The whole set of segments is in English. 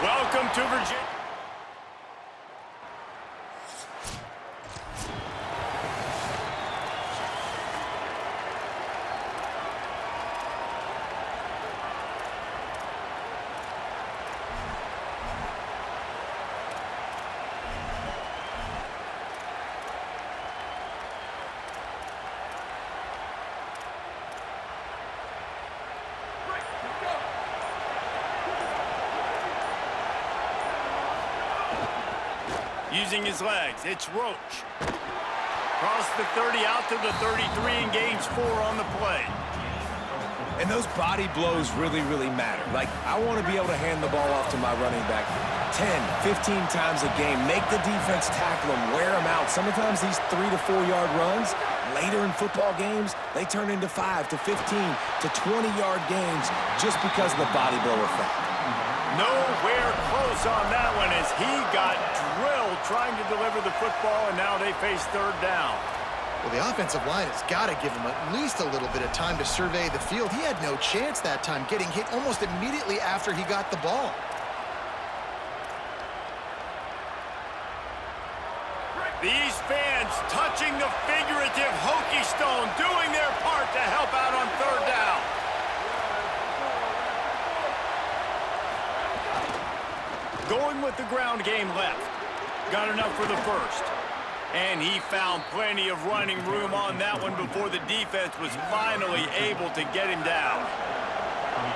Welcome to Virginia. Using his legs, it's Roach. Cross the 30 out to the 33 and gains 4 on the play. And those body blows really, really matter. Like, I want to be able to hand the ball off to my running back 10, 15 times a game. Make the defense tackle him, wear him out. Sometimes these 3 to 4 yard runs, later in football games, they turn into 5 to 15 to 20 yard gains just because of the body blow effect. Nowhere close on that one as he got drilled trying to deliver the football, and now they face third down. Well, the offensive line has got to give him at least a little bit of time to survey the field. He had no chance that time, getting hit almost immediately after he got the ball. These fans touching the figurative hokey stone, doing their part to help out on third down. Going with the ground game left. Got enough for the first. And he found plenty of running room on that one before the defense was finally able to get him down.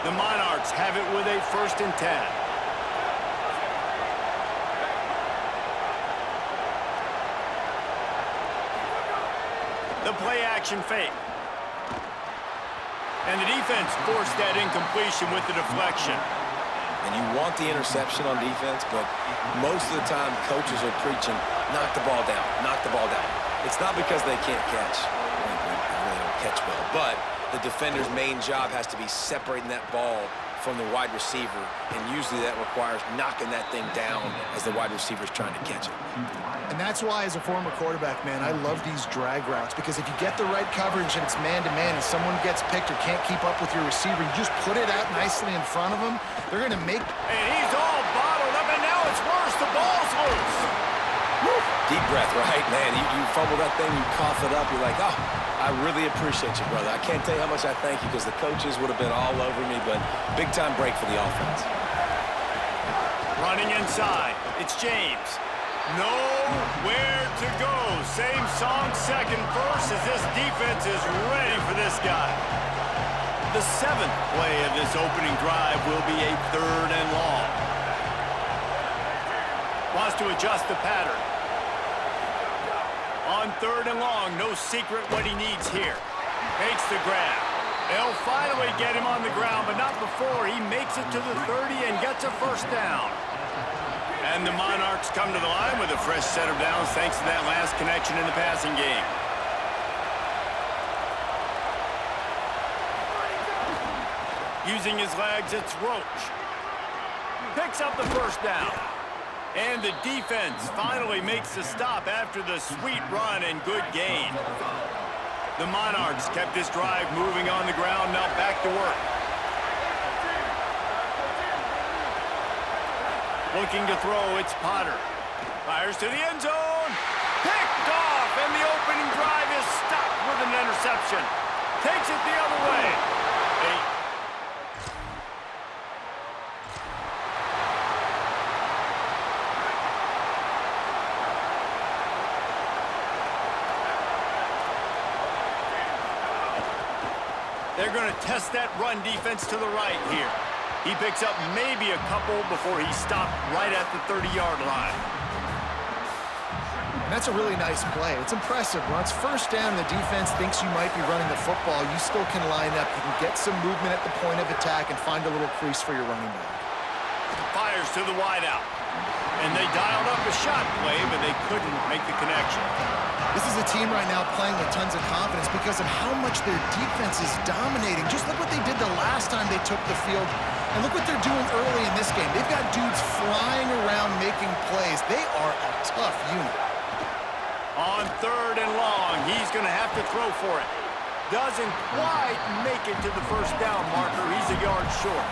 The Monarchs have it with a 1st and 10. The play action fake. And the defense forced that incompletion with the deflection. And you want the interception on defense, but most of the time coaches are preaching, knock the ball down, knock the ball down. It's not because they can't catch. They really don't catch well. But the defender's main job has to be separating that ball from the wide receiver, and usually that requires knocking that thing down as the wide receiver's trying to catch it. And that's why, as a former quarterback, man, I love these drag routes, because if you get the right coverage and it's man-to-man and someone gets picked or can't keep up with your receiver, you just put it out nicely in front of them, they're going to make... And he's all bottled up, and now it's worse. The ball's loose. Woo. Deep breath, right, man? You fumble that thing, you cough it up, you're like, oh, I really appreciate you, brother. I can't tell you how much I thank you, because the coaches would have been all over me, but big-time break for the offense. Running inside, it's James. Nowhere to go. Same song, second verse, as this defense is ready for this guy. The 7th play of this opening drive will be a 3rd and long. Wants to adjust the pattern. On 3rd and long, no secret what he needs here. Makes the grab. They'll finally get him on the ground, but not before he makes it to the 30 and gets a 1st down. And the Monarchs come to the line with a fresh set of downs thanks to that last connection in the passing game. Using his legs, it's Roach. Picks up the 1st down. And the defense finally makes the stop after the sweet run and good gain. The Monarchs kept this drive moving on the ground, now back to work. Looking to throw, it's Potter. Fires to the end zone. Picked off, and the opening drive is stopped with an interception. Takes it the other way. They're going to test that run defense to the right here. He picks up maybe a couple before he stopped right at the 30-yard line. And that's a really nice play. It's impressive. Once 1st down, the defense thinks you might be running the football. You still can line up. You can get some movement at the point of attack and find a little crease for your running back. Fires to the wideout. And they dialed up a shot play, but they couldn't make the connection. This is a team right now playing with tons of confidence because of how much their defense is dominating. Just look what they did the last time they took the field. And look what they're doing early in this game. They've got dudes flying around making plays. They are a tough unit. On 3rd and long, he's going to have to throw for it. Doesn't quite make it to the 1st down marker. He's a yard short.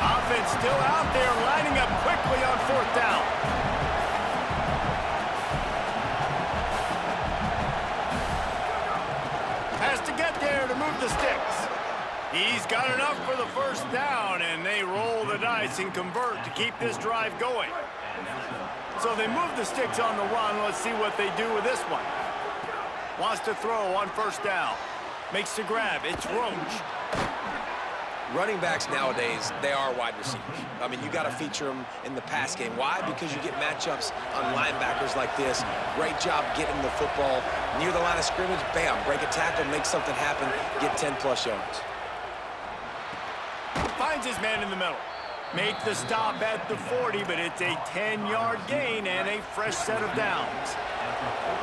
Offense still out there, lining up quickly on 4th down. Has to get there to move the sticks. He's got enough for the 1st down, and they roll the dice and convert to keep this drive going. So they move the sticks on the run. Let's see what they do with this one. Wants to throw on 1st down. Makes the grab. It's Roach. Running backs nowadays, they are wide receivers. I mean, you got to feature them in the pass game. Why? Because you get matchups on linebackers like this. Great job getting the football near the line of scrimmage. Bam, break a tackle, make something happen, get 10-plus yards. Finds his man in the middle. Make the stop at the 40, but it's a 10-yard gain and a fresh set of downs.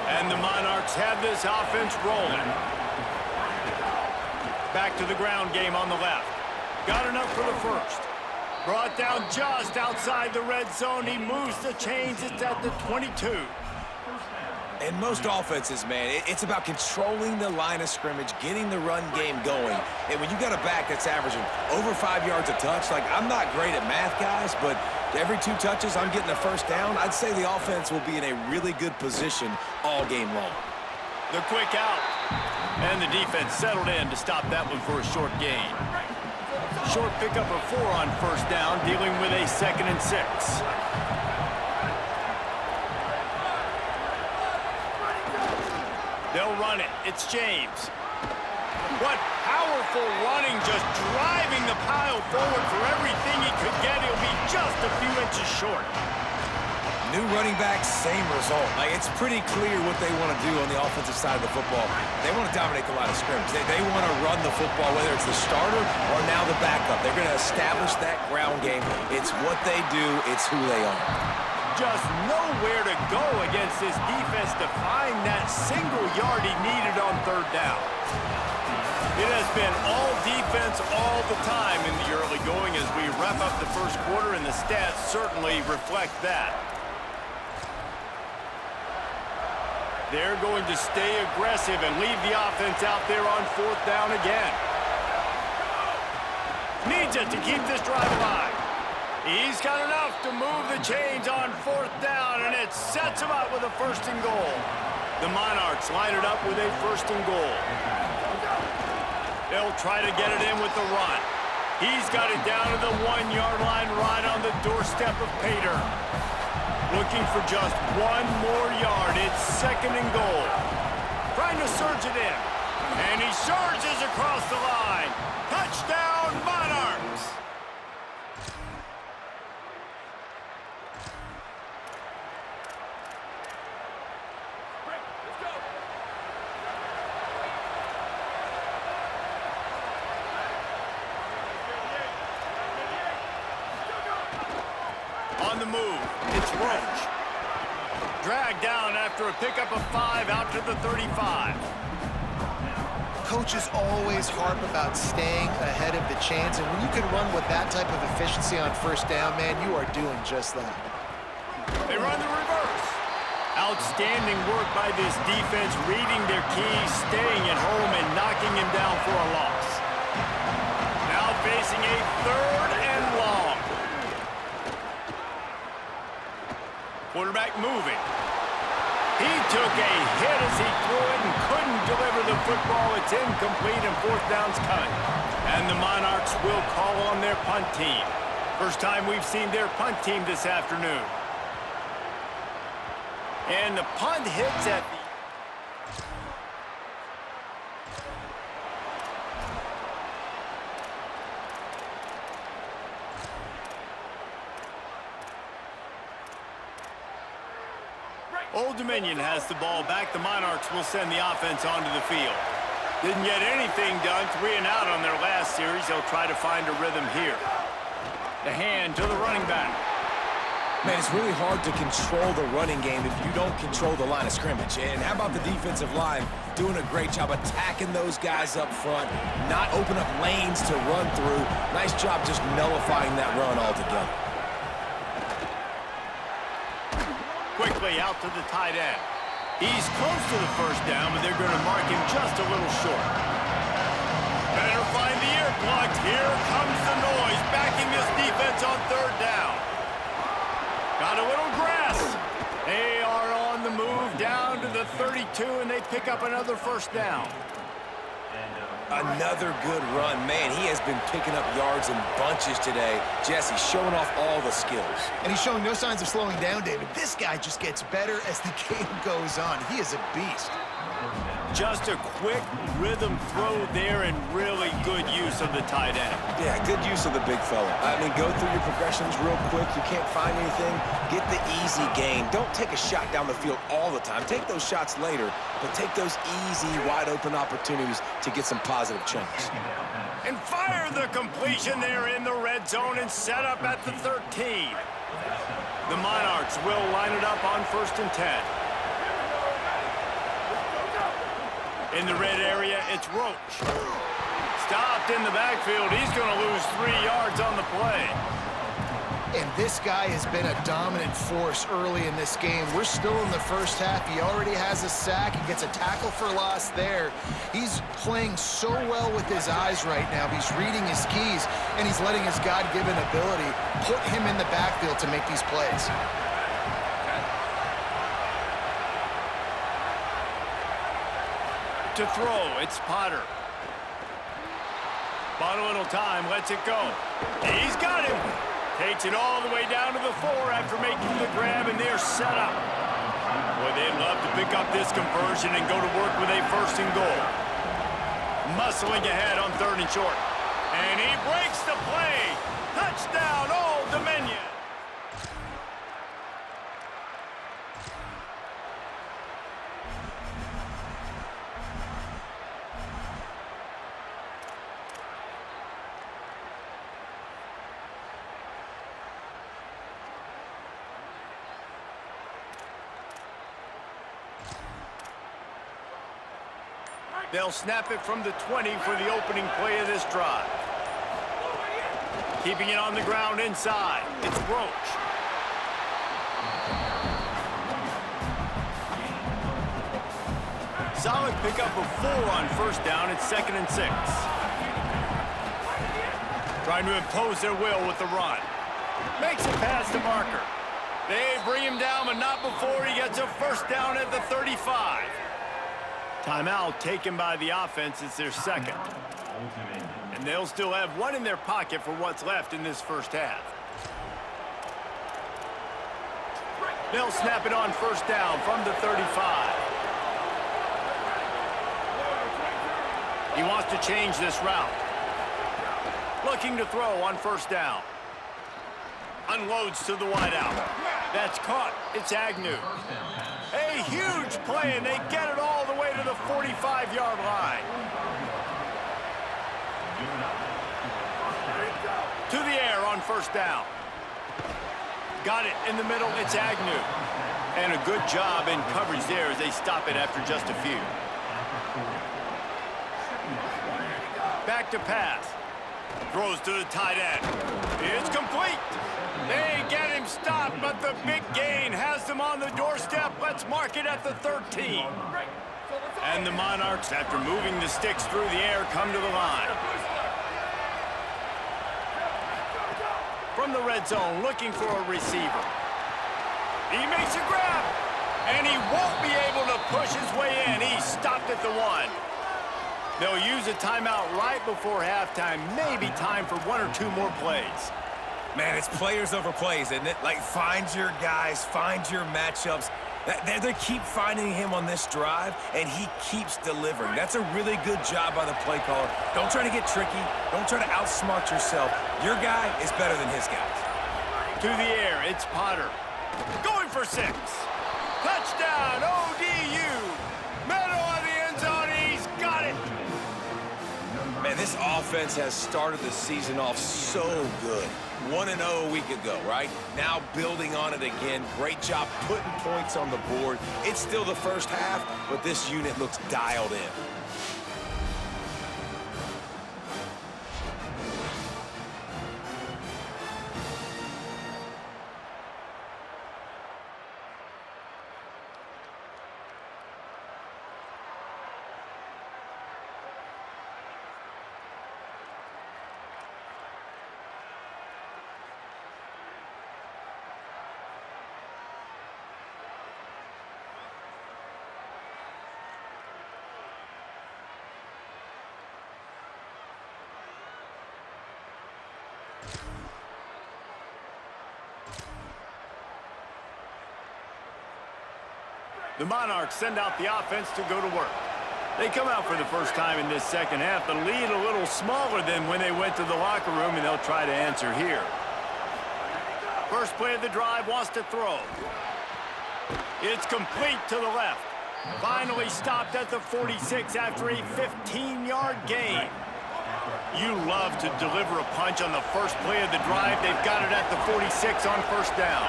And the Monarchs have this offense rolling. Back to the ground game on the left. Got enough for the 1st. Brought down just outside the red zone. He moves the chains. It's at the 22. In most offenses, man, it's about controlling the line of scrimmage, getting the run game going. And when you got a back that's averaging over 5 yards a touch, like, I'm not great at math, guys, but every 2 touches, I'm getting a 1st down. I'd say the offense will be in a really good position all game long. The quick out. And the defense settled in to stop that one for a short gain. Short pickup of 4 on 1st down, dealing with a 2nd and 6. They'll run it. It's James. What powerful running, just driving the pile forward for everything he could get. He'll be just a few inches short. New running back, same result. Like, it's pretty clear what they want to do on the offensive side of the football. They want to dominate the line of scrimmage. They want to run the football, whether it's the starter or now the backup. They're going to establish that ground game. It's what they do. It's who they are. Just nowhere to go against this defense to find that single yard he needed on 3rd down. It has been all defense all the time in the early going as we wrap up the 1st quarter, and the stats certainly reflect that. They're going to stay aggressive and leave the offense out there on 4th down again. Needs it to keep this drive alive. He's got enough to move the chains on 4th down, and it sets him up with a 1st and goal. The Monarchs line it up with a 1st and goal. They'll try to get it in with the run. He's got it down to the 1-yard line right on the doorstep of Pater. Looking for just 1 more yard. It's 2nd and goal. Trying to surge it in. And he surges across the line. Touchdown, Monarchs! On the move, it's Roach. Dragged down after a pickup of 5 out to the 35. Coaches always harp about staying ahead of the chains, and when you can run with that type of efficiency on 1st down, man, you are doing just that. They run the reverse. Outstanding work by this defense, reading their keys, staying at home, and knocking him down for a loss. Now facing a 3rd and long. Quarterback moving. He took a hit as he threw it and couldn't deliver the football. It's incomplete and 4th down's coming. And the Monarchs will call on their punt team. First time we've seen their punt team this afternoon. And the punt hits at the... Old Dominion has the ball back. The Monarchs will send the offense onto the field. Didn't get anything done. 3 and out on their last series. They'll try to find a rhythm here. The hand to the running back. Man, it's really hard to control the running game if you don't control the line of scrimmage. And how about the defensive line doing a great job attacking those guys up front, not open up lanes to run through. Nice job just nullifying that run altogether. Quickly out to the tight end. He's close to the 1st down, but they're going to mark him just a little short. Better find the ear plugs. Here comes the noise, backing this defense Got a little grass. They are on the move down to the 32, and they pick up another first down. Another good run. Man, he has been picking up yards in bunches today. Jesse showing off all the skills. And he's showing no signs of slowing down, David. This guy just gets better as the game goes on. He is a beast. Just a quick rhythm throw there and really good use of the tight end. Yeah, good use of the big fella. I mean, go through your progressions real quick. You can't find anything. Get the easy gain. Don't take a shot down the field all the time. Take those shots later, but take those easy, wide-open opportunities to get some positive chunks. And fire the completion there in the red zone and set up at the 13. The Monarchs will line it up on 1st and 10. In the red area, it's Roach. Stopped in the backfield. He's going to lose 3 yards on the play. And this guy has been a dominant force early in this game. We're still in the first half. He already has a sack. He gets a tackle for loss there. He's playing so well with his eyes right now. He's reading his keys, and he's letting his God-given ability put him in the backfield to make these plays. To throw, it's Potter. Bought a little time, lets it go. He's got him. Takes it all the way down to the 4 after making the grab, and they're set up. Boy, they'd love to pick up this conversion and go to work with a 1st and goal. Muscling ahead on 3rd and short. And he breaks the play. Touchdown, Old Dominion. They'll snap it from the 20 for the opening play of this drive. Keeping it on the ground inside. It's Roach. Solid pickup of 4 on 1st down. It's 2nd and 6. Trying to impose their will with the run. Makes it past the marker. They bring him down, but not before he gets a 1st down at the 35. Timeout taken by the offense. It's their 2nd. And they'll still have 1 in their pocket for what's left in this first half. They'll snap it on 1st down from the 35. He wants to change this route. Looking to throw on 1st down. Unloads to the wideout. That's caught. It's Agnew. A huge play, and they get it all the way to the 45-yard line. To the air on 1st down. Got it in the middle. It's Agnew. And a good job in coverage there as they stop it after just a few. Back to pass. Throws to the tight end. It's complete. They get him stopped, but the big gain has them on the doorstep. Let's mark it at the 13. And the Monarchs, after moving the sticks through the air, come to the line. From the red zone, looking for a receiver. He makes a grab, and he won't be able to push his way in. He's stopped at the 1. They'll use a timeout right before halftime. Maybe time for 1 or 2 more plays. Man, it's players over plays, isn't it? Like, find your guys, find your matchups. They keep finding him on this drive, and he keeps delivering. That's a really good job by the play caller. Don't try to get tricky. Don't try to outsmart yourself. Your guy is better than his guys. To the air, it's Potter. Going for 6. Touchdown, ODU. Middle of the end zone, he's got it. Man, this offense has started the season off so good. 1-0 a week ago, right? Now building on it again. Great job putting points on the board. It's still the first half, but this unit looks dialed in. The Monarchs send out the offense to go to work. They come out for the first time in this second half. The lead a little smaller than when they went to the locker room, and they'll try to answer here. First play of the drive, wants to throw. It's complete to the left. Finally stopped at the 46 after a 15-yard gain. You love to deliver a punch on the first play of the drive. They've got it at the 46 on first down.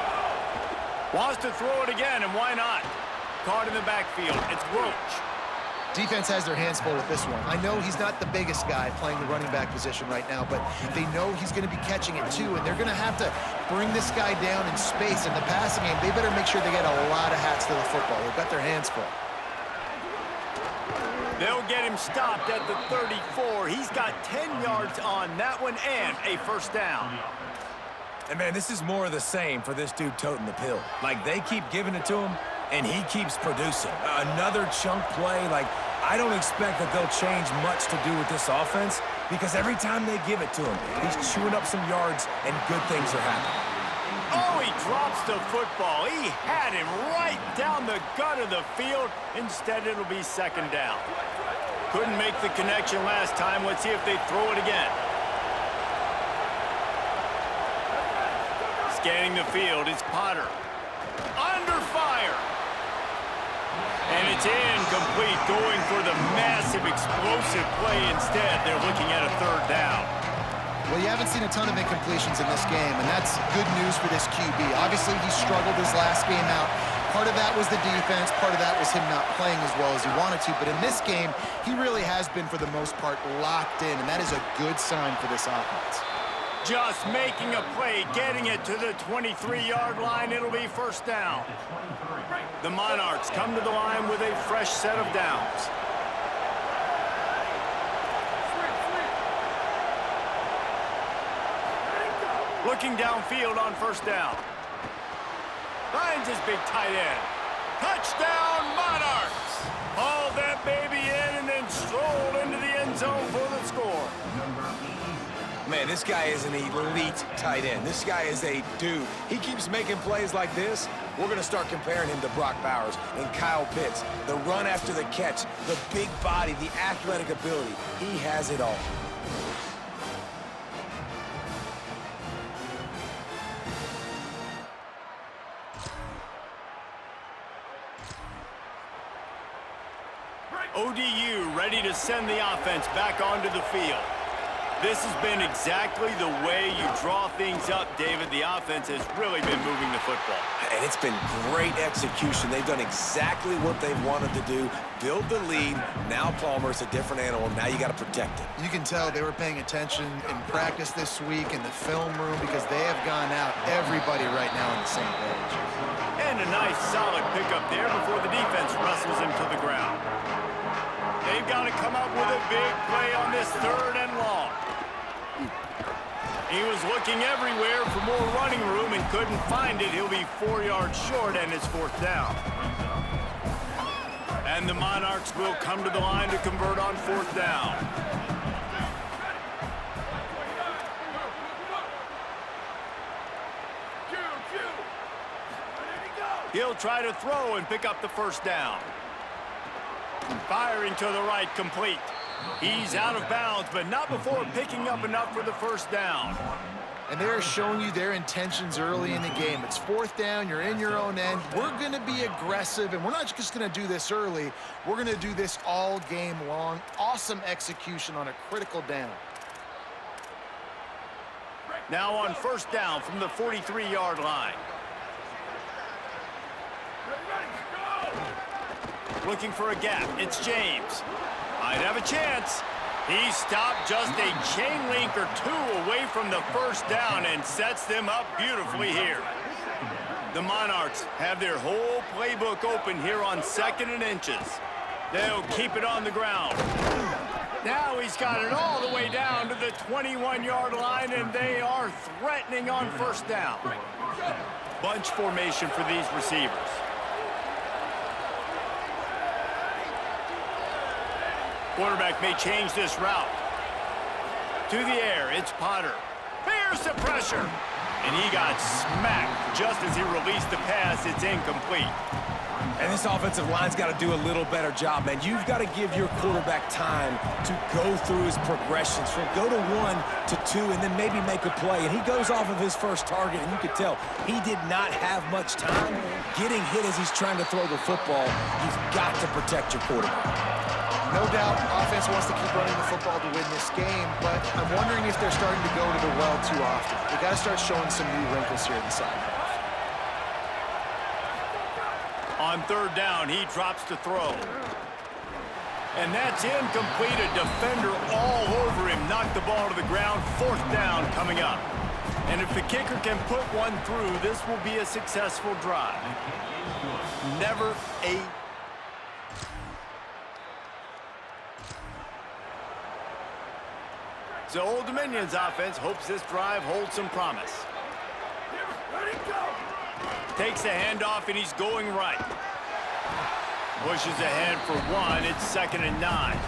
Wants to throw it again, and why not? Caught in the backfield. It's Roach. Defense has their hands full with this one. I know he's not the biggest guy playing the running back position right now, but they know he's going to be catching it too, and they're going to have to bring this guy down in space. In the passing game, they better make sure they get a lot of hats to the football. They've got their hands full. They'll get him stopped at the 34. He's got 10 yards on that one and a first down. And, man, this is more of the same for this dude toting the pill. Like, they keep giving it to him, and he keeps producing. Another chunk play. Like, I don't expect that they'll change much to do with this offense because every time they give it to him, he's chewing up some yards, and good things are happening. Oh, he drops the football. He had him right down the gut of the field. Instead, it'll be second down. Couldn't make the connection last time. Let's see if they throw it again. Scanning the field, it's Potter. Under fire. And it's incomplete, going for the massive explosive play instead. They're looking at a third down. Well, you haven't seen a ton of incompletions in this game, and that's good news for this QB. Obviously, he struggled his last game out. Part of that was the defense. Part of that was him not playing as well as he wanted to. But in this game, he really has been, for the most part, locked in, and that is a good sign for this offense. Just making a play, getting it to the 23-yard line. It'll be first down. The Monarchs come to the line with a fresh set of downs. Looking downfield on first down. Finds his big tight end. Touchdown, Monarchs! Hauled that baby in and then strolled into the end zone for the score. Man, this guy is an elite tight end. This guy is a dude. He keeps making plays like this. We're going to start comparing him to Brock Bowers and Kyle Pitts. The run after the catch, the big body, the athletic ability. He has it all. ODU ready to send the offense back onto the field. This has been exactly the way you draw things up, David. The offense has really been moving the football. And it's been great execution. They've done exactly what they've wanted to do. Build the lead. Now Palmer's a different animal. Now you got to protect it. You can tell they were paying attention in practice this week in the film room because they have gone out, everybody right now on the same page. And a nice solid pickup there before the defense wrestles him to the ground. They've got to come up with a big play on this third and long. He was looking everywhere for more running room and couldn't find it. He'll be 4 yards short, and it's fourth down. And the Monarchs will come to the line to convert on fourth down. He'll try to throw and pick up the first down. Firing to the right, complete. He's out of bounds, but not before picking up enough for the first down. And they're showing you their intentions early in the game. It's fourth down, you're in your own end. We're going to be aggressive, and we're not just going to do this early. We're going to do this all game long. Awesome execution on a critical down. Now on first down from the 43-yard line. Looking for a gap. It's James. Might have a chance. He stopped just a chain link or two away from the first down and sets them up beautifully here. The Monarchs have their whole playbook open here on 2nd and inches. They'll keep it on the ground. Now he's got it all the way down to the 21-yard line, and they are threatening on first down. Bunch formation for these receivers. Quarterback may change this route. To the air, it's Potter. Bears the pressure. And he got smacked just as he released the pass. It's incomplete. And this offensive line's got to do a little better job, man. You've got to give your quarterback time to go through his progressions from go to 1 to 2 and then maybe make a play. And he goes off of his first target, and you could tell he did not have much time getting hit as he's trying to throw the football. You've got to protect your quarterback. No doubt, offense wants to keep running the football to win this game, but I'm wondering if they're starting to go to the well too often. They got to start showing some new wrinkles here inside. On third down, he drops to throw. And that's incomplete. A defender all over him. Knocked the ball to the ground. Fourth down coming up. And if the kicker can put one through, this will be a successful drive. Never a... So Old Dominion's offense hopes this drive holds some promise. Takes a handoff, and he's going right. Pushes ahead for one. It's 2nd and 9.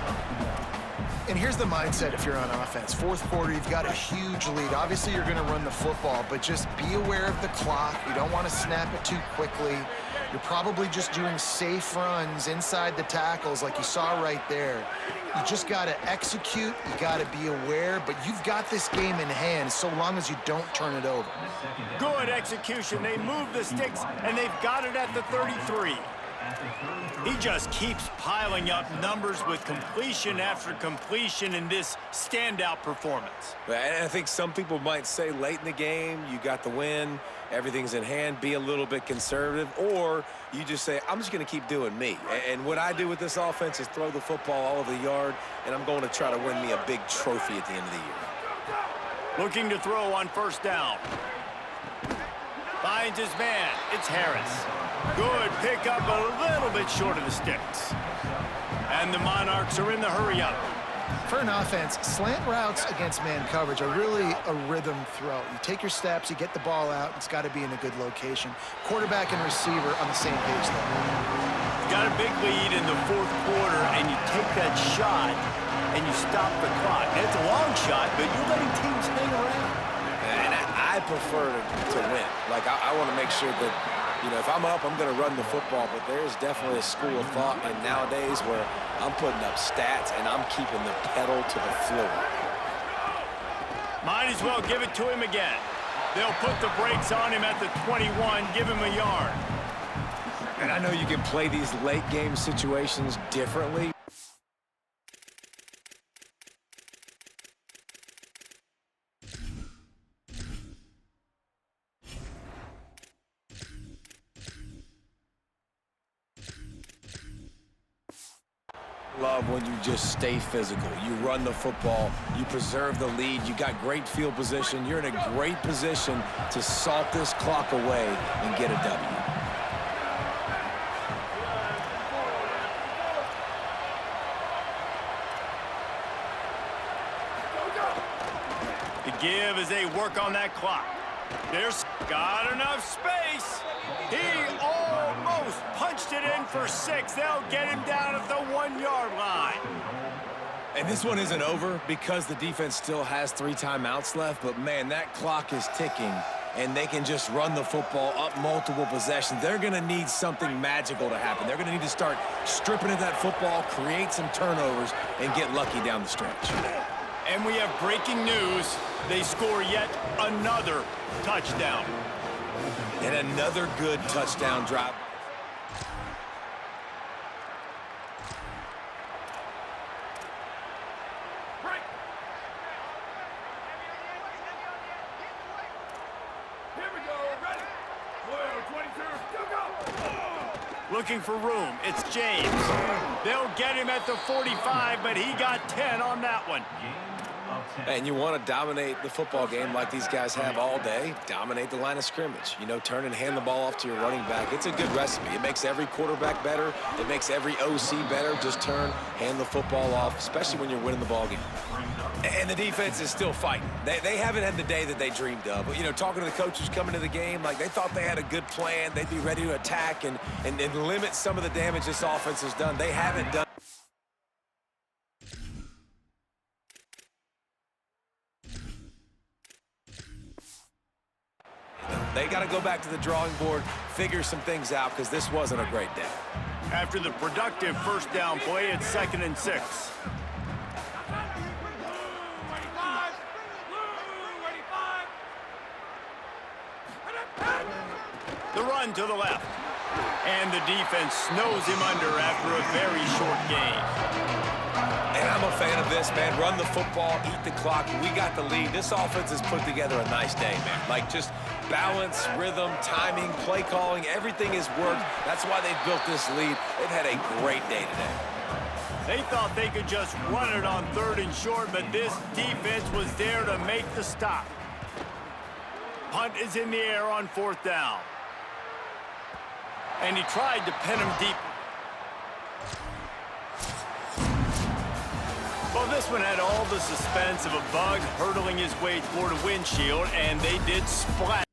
And here's the mindset if you're on offense. Fourth quarter, you've got a huge lead. Obviously, you're going to run the football, but just be aware of the clock. You don't want to snap it too quickly. You're probably just doing safe runs inside the tackles like you saw right there. You just got to execute. You got to be aware, but you've got this game in hand so long as you don't turn it over. Good execution. They move the sticks, and they've got it at the 33. He just keeps piling up numbers with completion after completion in this standout performance. And I think some people might say late in the game, you got the win, everything's in hand, be a little bit conservative, or you just say, I'm just going to keep doing me. And what I do with this offense is throw the football all over the yard, and I'm going to try to win me a big trophy at the end of the year. Looking to throw on first down. Finds his man. It's Harris. Good pickup, a little bit short of the sticks. And the Monarchs are in the hurry-up. For an offense, slant routes against man coverage are really a rhythm throw. You take your steps, you get the ball out, it's got to be in a good location. Quarterback and receiver on the same page there. You got a big lead in the fourth quarter, and you take that shot, and you stop the clock. And it's a long shot, but you're letting teams hang around. And I prefer to win. Like, I want to make sure that, you know, if I'm up, I'm going to run the football, but there's definitely a school of thought and nowadays where I'm putting up stats and I'm keeping the pedal to the floor. Might as well give it to him again. They'll put the brakes on him at the 21, give him a yard. And I know you can play these late game situations differently. Love when you just stay physical. You run the football, you preserve the lead, you got great field position, you're in a great position to salt this clock away and get a W. The give as they work on that clock. There's got enough space. He almost punched it in for 6. They'll get him down at the 1-yard line. And this one isn't over because the defense still has 3 timeouts left, but man, that clock is ticking, and they can just run the football up multiple possessions. They're going to need something magical to happen. They're going to need to start stripping at that football, create some turnovers, and get lucky down the stretch. And we have breaking news. They score yet another touchdown. And another good touchdown drop. Here we go, ready. 22, go! Looking for room. It's James. They'll get him at the 45, but he got 10 on that one. And you want to dominate the football game like these guys have all day. Dominate the line of scrimmage. You know, turn and hand the ball off to your running back. It's a good recipe. It makes every quarterback better. It makes every OC better. Just turn, hand the football off, especially when you're winning the ball game. And the defense is still fighting. They haven't had the day that they dreamed of. But, you know, talking to the coaches coming to the game, like they thought they had a good plan. They'd be ready to attack and limit some of the damage this offense has done. They haven't done. They got to go back to the drawing board, figure some things out, because this wasn't a great day. After the productive first down play, it's 2nd and 6. The run to the left. And the defense snows him under after a very short game. And I'm a fan of this, man. Run the football, eat the clock. We got the lead. This offense has put together a nice day, man. Like, just balance, rhythm, timing, play calling, everything has worked. That's why they've built this lead. They've had a great day today. They thought they could just run it on 3rd and short, but this defense was there to make the stop. Punt is in the air on 4th down. And he tried to pin him deep. Well, this one had all the suspense of a bug hurtling his way toward a windshield, and they did splat.